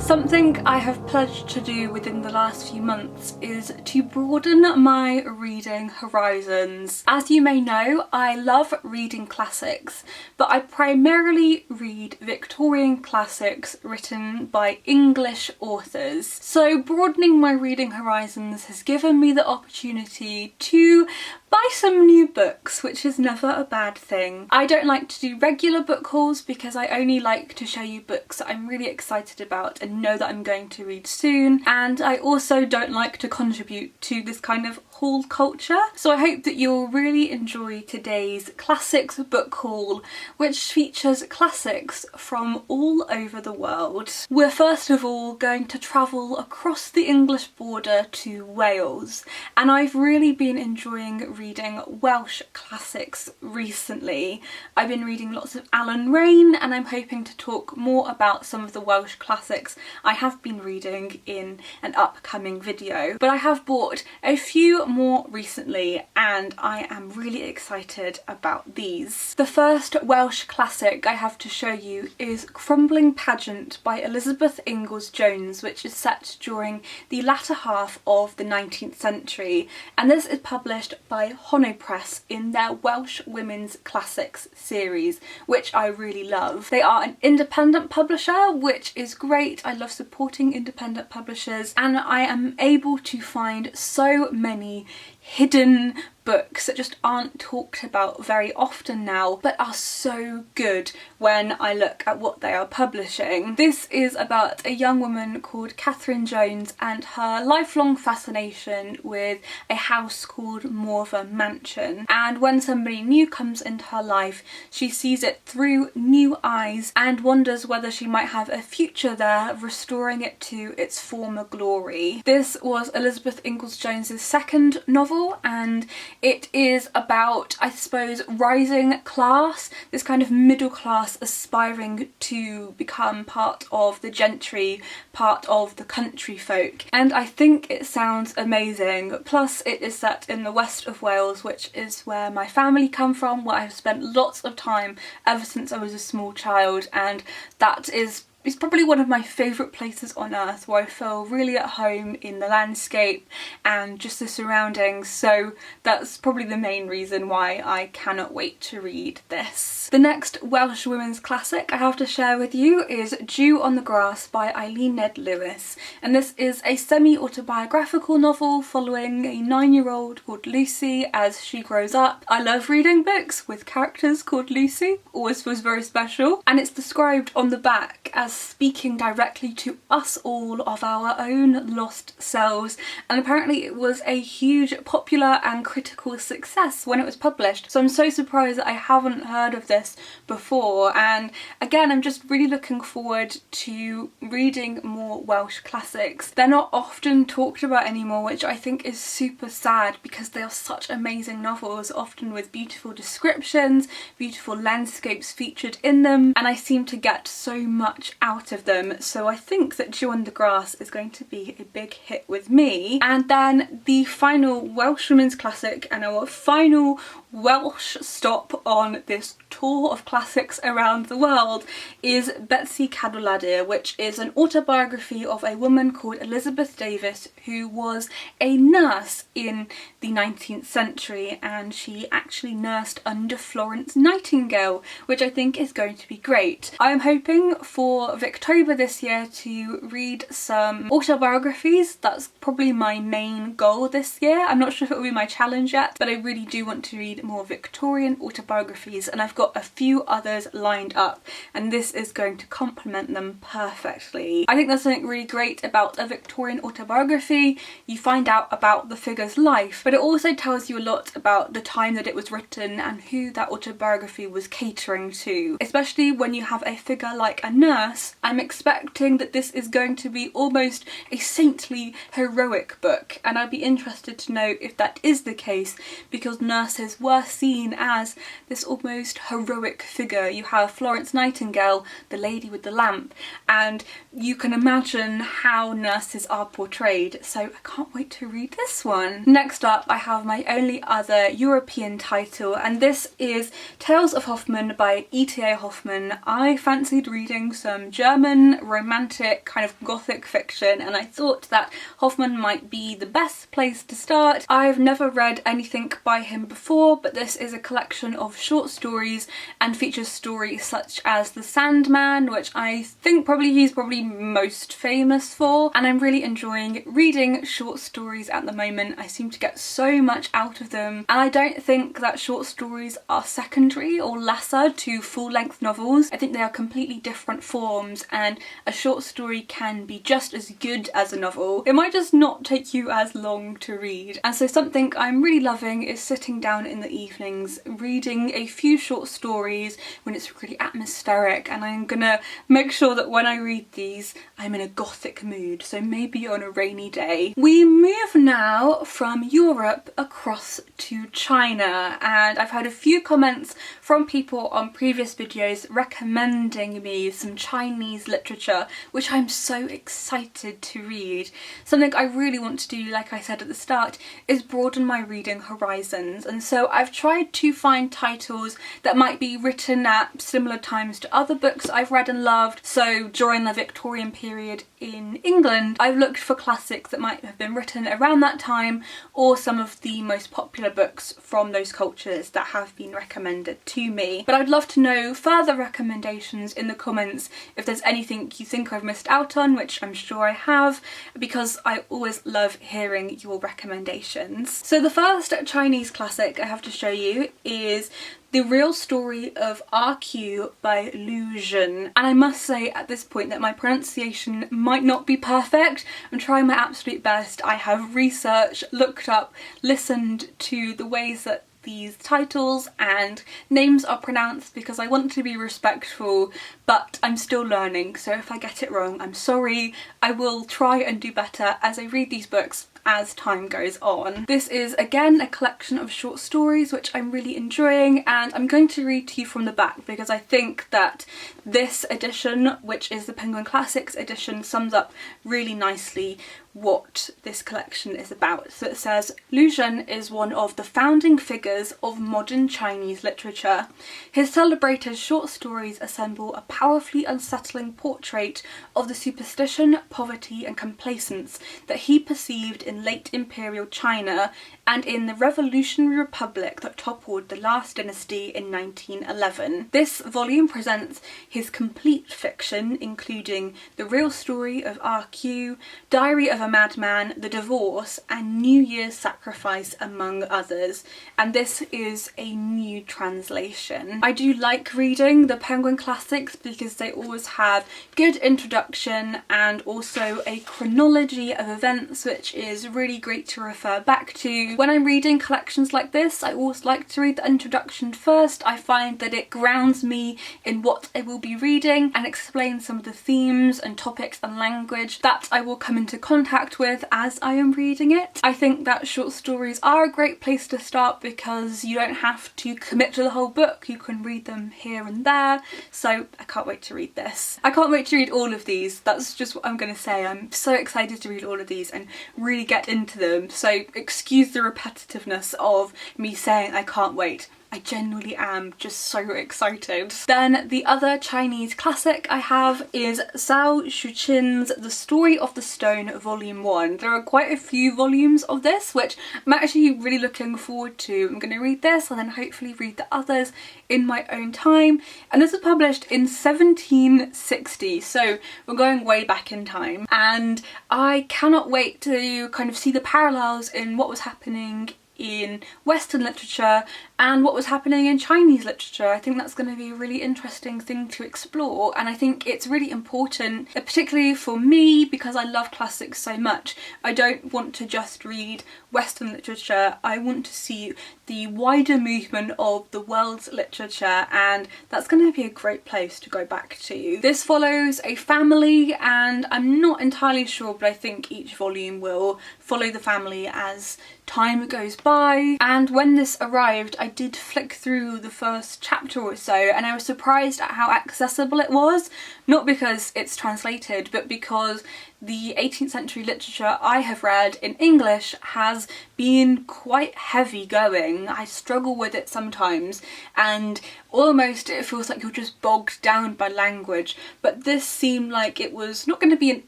Something I have pledged to do within the last few months is to broaden my reading horizons. As you may know, I love reading classics, but I primarily read Victorian classics written by English authors. So broadening my reading horizons has given me the opportunity to buy some new books, which is never a bad thing. I don't like to do regular book hauls because I only like to show you books that I'm really excited about and know that I'm going to read soon, and I also don't like to contribute to this kind of haul culture. So I hope that you'll really enjoy today's classics book haul, which features classics from all over the world. We're first of all going to travel across the English border to Wales, and I've really been enjoying reading Welsh classics recently. I've been reading lots of Alan Rain, and I'm hoping to talk more about some of the Welsh classics I have been reading in an upcoming video. But I have bought a few more recently and I am really excited about these. The first Welsh classic I have to show you is Crumbling Pageant by Elisabeth Inglis-Jones, which is set during the latter half of the 19th century, and this is published by Hoffmann Press in their Welsh Women's Classics series, which I really love. They are an independent publisher, which is great. I love supporting independent publishers, and I am able to find so many hidden books that just aren't talked about very often now, but are so good when I look at what they are publishing. This is about a young woman called Catherine Jones and her lifelong fascination with a house called Morver Mansion. And when somebody new comes into her life, she sees it through new eyes and wonders whether she might have a future there, restoring it to its former glory. This was Elisabeth Inglis-Jones's second novel, and it is about, I suppose, rising class, this kind of middle class aspiring to become part of the gentry, part of the country folk. And I think it sounds amazing. Plus it is set in the west of Wales, which is where my family come from, where I've spent lots of time ever since I was a small child, and that is it's probably one of my favourite places on earth, where I feel really at home in the landscape and just the surroundings, so that's probably the main reason why I cannot wait to read this. The next Welsh women's classic I have to share with you is Dew on the Grass by Eiluned Lewis, and this is a semi-autobiographical novel following a 9-year-old called Lucy as she grows up. I love reading books with characters called Lucy, always feels very special, and it's described on the back as speaking directly to us all of our own lost selves, and apparently it was a huge popular and critical success when it was published, so I'm so surprised that I haven't heard of this before. And again, I'm just really looking forward to reading more Welsh classics. They're not often talked about anymore, which I think is super sad because they are such amazing novels, often with beautiful descriptions, beautiful landscapes featured in them, and I seem to get so much out of them, so I think that Dew on the Grass is going to be a big hit with me. And then the final Welsh women's classic and our final Welsh stop on this tour of classics around the world is Betsi Cadwalladir, which is an autobiography of a woman called Elisabeth Davis who was a nurse in the 19th century, and she actually nursed under Florence Nightingale, which I think is going to be great. I am hoping for October this year to read some autobiographies. That's probably my main goal this year. I'm not sure if it will be my challenge yet, but I really do want to read more Victorian autobiographies, and I've got a few others lined up, and this is going to complement them perfectly. I think there's something really great about a Victorian autobiography. You find out about the figure's life, but it also tells you a lot about the time that it was written and who that autobiography was catering to. Especially when you have a figure like a nurse, I'm expecting that this is going to be almost a saintly, heroic book, and I'd be interested to know if that is the case, because nurses were seen as this almost heroic figure. You have Florence Nightingale, the lady with the lamp, and you can imagine how nurses are portrayed, so I can't wait to read this one. Next up, I have my only other European title, and this is Tales of Hoffmann by E.T.A. Hoffmann. I fancied reading some German romantic kind of gothic fiction, and I thought that Hoffmann might be the best place to start. I've never read anything by him before, but this is a collection of short stories and features stories such as The Sandman, which I think he's probably most famous for, and I'm really enjoying reading short stories at the moment. I seem to get so much out of them, and I don't think that short stories are secondary or lesser to full-length novels. I think they are completely different forms, and a short story can be just as good as a novel. It might just not take you as long to read. And so something I'm really loving is sitting down in the evenings reading a few short stories when it's really atmospheric, and I'm gonna make sure that when I read these I'm in a gothic mood, so maybe on a rainy day. We move now from Europe across to China, and I've had a few comments from people on previous videos recommending me some Chinese literature, which I'm so excited to read. Something I really want to do, like I said at the start, is broaden my reading horizons, and so I've tried to find titles that might be written at similar times to other books I've read and loved. So during the Victorian period in England, I've looked for classics that might have been written around that time, or some of the most popular books from those cultures that have been recommended to me. But I'd love to know further recommendations in the comments if there's anything you think I've missed out on, which I'm sure I have, because I always love hearing your recommendations. So the first Chinese classic I have to show you is The Real Story of RQ by Liu Zhen. And I must say at this point that my pronunciation might not be perfect. I'm trying my absolute best. I have researched, looked up, listened to the ways that these titles and names are pronounced because I want to be respectful, but I'm still learning, so if I get it wrong, I'm sorry. I will try and do better as I read these books as time goes on. This is again a collection of short stories which I'm really enjoying, and I'm going to read to you from the back because I think that this edition, which is the Penguin Classics edition, sums up really nicely what this collection is about. So it says, Liu Zhen is one of the founding figures of modern Chinese literature. His celebrated short stories assemble a powerfully unsettling portrait of the superstition, poverty and complacence that he perceived in late imperial China and in the revolutionary republic that toppled the last dynasty in 1911. This volume presents his complete fiction, including The Real Story of RQ, Diary of a Madman, The Divorce and New Year's Sacrifice, among others, and this is a new translation. I do like reading the Penguin Classics because they always have good introduction and also a chronology of events which is really great to refer back to. When I'm reading collections like this, I always like to read the introduction first. I find that it grounds me in what I will be reading and explains some of the themes and topics and language that I will come into contact with as I am reading it. I think that short stories are a great place to start because you don't have to commit to the whole book, you can read them here and there, so I can't wait to read this. I can't wait to read all of these, that's just what I'm gonna say. I'm so excited to read all of these and really get into them, so excuse the repetitiveness of me saying I can't wait. I genuinely am just so excited. Then the other Chinese classic I have is Xueqin's The Story of the Stone Volume 1. There are quite a few volumes of this, which I'm actually really looking forward to. I'm going to read this and then hopefully read the others in my own time. And this was published in 1760, so we're going way back in time. And I cannot wait to kind of see the parallels in what was happening in Western literature and what was happening in Chinese literature. I think that's going to be a really interesting thing to explore, and I think it's really important, particularly for me, because I love classics so much. I don't want to just read Western literature, I want to see the wider movement of the world's literature, and that's going to be a great place to go back to. This follows a family, and I'm not entirely sure, but I think each volume will follow the family as time goes by, and when this arrived I did flick through the first chapter or so and I was surprised at how accessible it was, not because it's translated but because the 18th century literature I have read in English has been quite heavy going. I struggle with it sometimes and almost it feels like you're just bogged down by language, but this seemed like it was not going to be an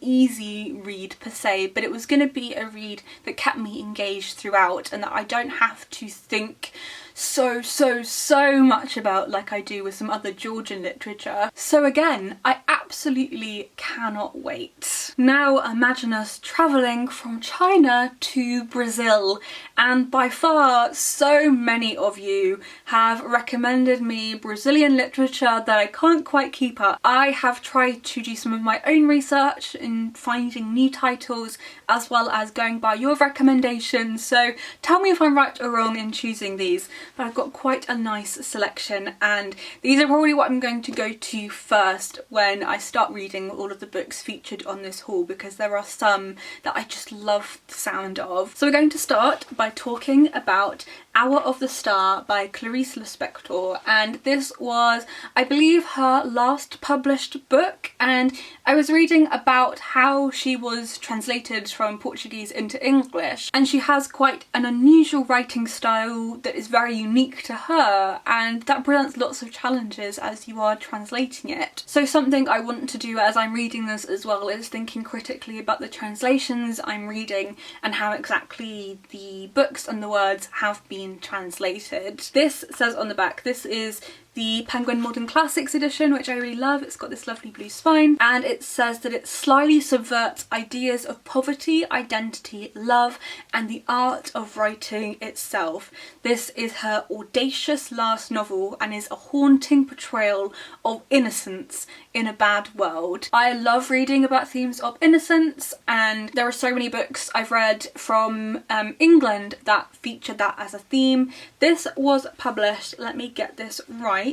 easy read per se, but it was going to be a read that kept me engaged throughout and that I don't have to think so much about like I do with some other Georgian literature. So again, I absolutely cannot wait. Now imagine us travelling from China to Brazil, and by far so many of you have recommended me Brazilian literature that I can't quite keep up. I have tried to do some of my own research in finding new titles as well as going by your recommendations, so tell me if I'm right or wrong in choosing these. But I've got quite a nice selection and these are probably what I'm going to go to first when I start reading all of the books featured on this haul, because there are some that I just love the sound of. So we're going to start by talking about Hour of the Star by Clarice Lispector, and this was, I believe, her last published book, and I was reading about how she was translated from Portuguese into English, and she has quite an unusual writing style that is very unique to her, and that presents lots of challenges as you are translating it. So something I want to do as I'm reading this as well is thinking critically about the translations I'm reading and how exactly the books and the words have been translated. This says on the back, this is the Penguin Modern Classics edition, which I really love. It's got this lovely blue spine, and it says that it slyly subverts ideas of poverty, identity, love, and the art of writing itself. This is her audacious last novel and is a haunting portrayal of innocence in a bad world. I love reading about themes of innocence, and there are so many books I've read from England that feature that as a theme. This was published, let me get this right,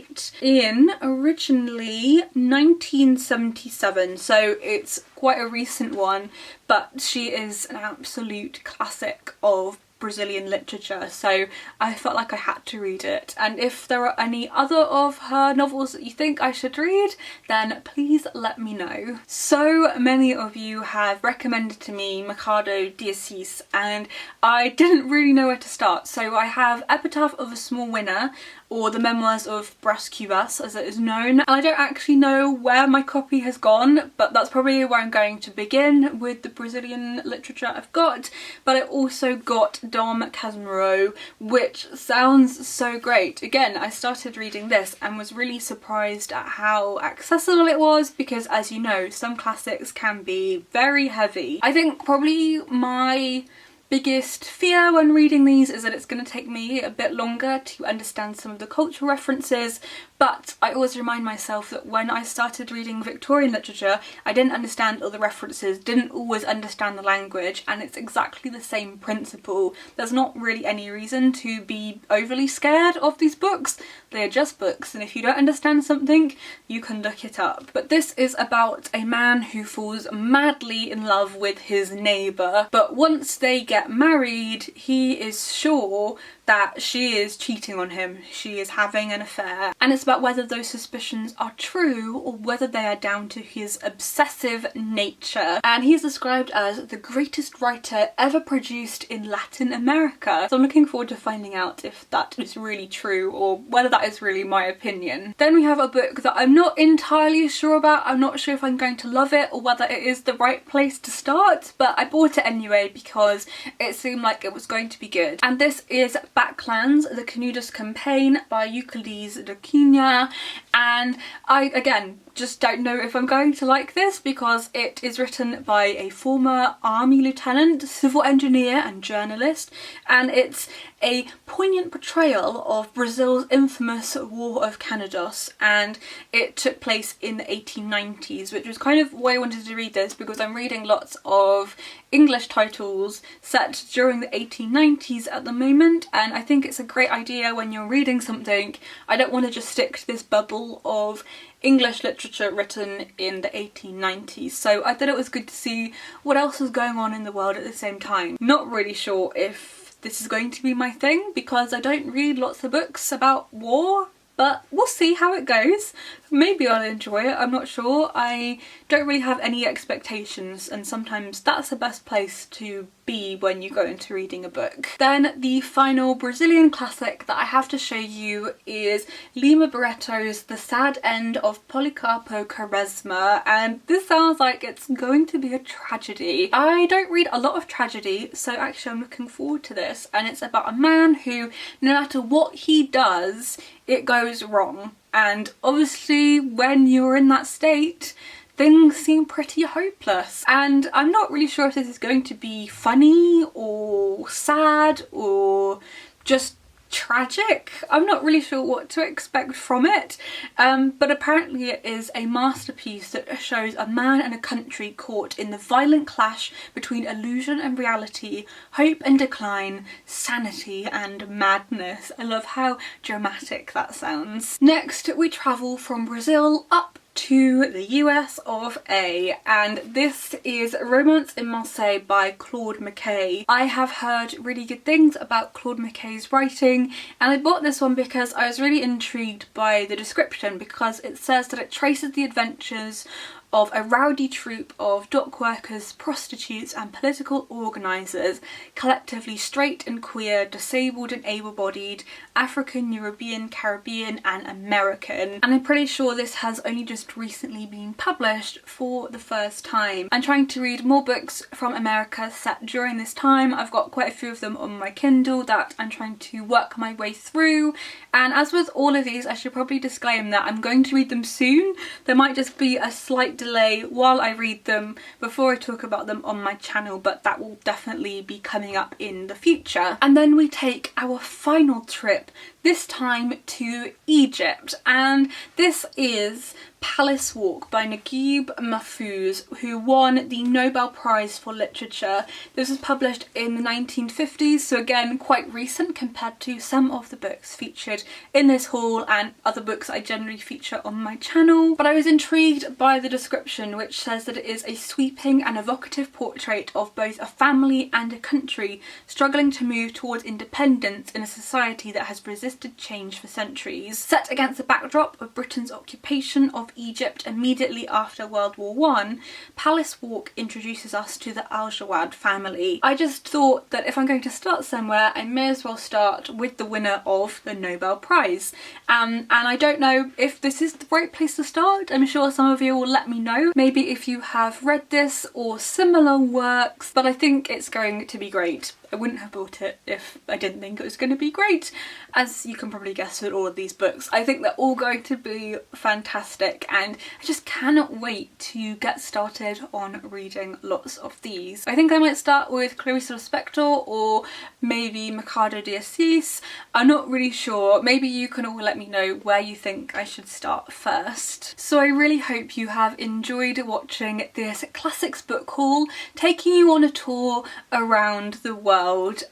in originally 1977, so it's quite a recent one, but she is an absolute classic of Brazilian literature, so I felt like I had to read it. And if there are any other of her novels that you think I should read, then please let me know. So many of you have recommended to me Mercado de Assis, and I didn't really know where to start. So I have Epitaph of a Small Winner, or the Memoirs of Brás Cubas as it is known, and I don't actually know where my copy has gone, but that's probably where I'm going to begin with the Brazilian literature I've got. But I also got Dom Casmurro, which sounds so great. Again, I started reading this and was really surprised at how accessible it was, because as you know, some classics can be very heavy. I think probably my biggest fear when reading these is that it's going to take me a bit longer to understand some of the cultural references, but I always remind myself that when I started reading Victorian literature I didn't understand all the references, didn't always understand the language, and it's exactly the same principle. There's not really any reason to be overly scared of these books. They are just books, and if you don't understand something you can look it up. But this is about a man who falls madly in love with his neighbour, but once they get married he is sure that she is cheating on him, she is having an affair, and it's about whether those suspicions are true or whether they are down to his obsessive nature. And he's described as the greatest writer ever produced in Latin America, so I'm looking forward to finding out if that is really true or whether that is really my opinion. Then we have a book that I'm not entirely sure about. I'm not sure if I'm going to love it or whether it is the right place to start, but I bought it anyway because it seemed like it was going to be good. And this is Backlands, the Canudus Campaign by Euclides de Cunha, and I, again, just don't know if I'm going to like this because it is written by a former army lieutenant, civil engineer and journalist, and it's a poignant portrayal of Brazil's infamous War of Canudos, and it took place in the 1890s, which was kind of why I wanted to read this, because I'm reading lots of English titles set during the 1890s at the moment, and I think it's a great idea when you're reading something. I don't want to just stick to this bubble of English literature written in the 1890s, so I thought it was good to see what else was going on in the world at the same time. Not really sure if this is going to be my thing because I don't read lots of books about war. But we'll see how it goes. Maybe I'll enjoy it, I'm not sure. I don't really have any expectations, and sometimes that's the best place to be when you go into reading a book. Then the final Brazilian classic that I have to show you is Lima Barreto's The Sad End of Policarpo Quaresma, and this sounds like it's going to be a tragedy. I don't read a lot of tragedy, so actually I'm looking forward to this, and it's about a man who, no matter what he does, it goes wrong. And obviously when you're in that state, things seem pretty hopeless. And I'm not really sure if this is going to be funny or sad or just tragic. I'm not really sure what to expect from it, but apparently it is a masterpiece that shows a man and a country caught in the violent clash between illusion and reality, hope and decline, sanity and madness. I love how dramatic that sounds. Next we travel from Brazil up to the US of A, and this is Romance in Marseille by Claude MacKay. I have heard really good things about Claude MacKay's writing, and I bought this one because I was really intrigued by the description, because it says that it traces the adventures of a rowdy troupe of dock workers, prostitutes and political organisers, collectively straight and queer, disabled and able-bodied, African, European, Caribbean and American. And I'm pretty sure this has only just recently been published for the first time. I'm trying to read more books from America set during this time. I've got quite a few of them on my Kindle that I'm trying to work my way through, and as with all of these I should probably disclaim that I'm going to read them soon. There might just be a slight delay while I read them before I talk about them on my channel, but that will definitely be coming up in the future. And then we take our final trip, this time to Egypt, and this is Palace Walk by Naguib Mahfouz, who won the Nobel Prize for Literature. This was published in the 1950s, so again quite recent compared to some of the books featured in this haul and other books I generally feature on my channel. But I was intrigued by the description, which says that it is a sweeping and evocative portrait of both a family and a country struggling to move towards independence in a society that has resisted change for centuries. Set against the backdrop of Britain's occupation of Egypt immediately after World War I, Palace Walk introduces us to the Al-Jawad family. I just thought that if I'm going to start somewhere, I may as well start with the winner of the Nobel Prize. And I don't know if this is the right place to start. I'm sure some of you will let me know, maybe if you have read this or similar works, but I think it's going to be great. I wouldn't have bought it if I didn't think it was going to be great. As you can probably guess with all of these books, I think they're all going to be fantastic, and I just cannot wait to get started on reading lots of these. I think I might start with Clarice Lispector or maybe Mercado de Assis. I'm not really sure. Maybe you can all let me know where you think I should start first. So I really hope you have enjoyed watching this classics book haul, taking you on a tour around the world.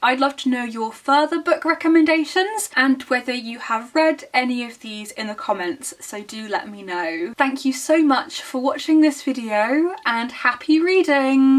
I'd love to know your further book recommendations and whether you have read any of these in the comments, so do let me know. Thank you so much for watching this video and happy reading!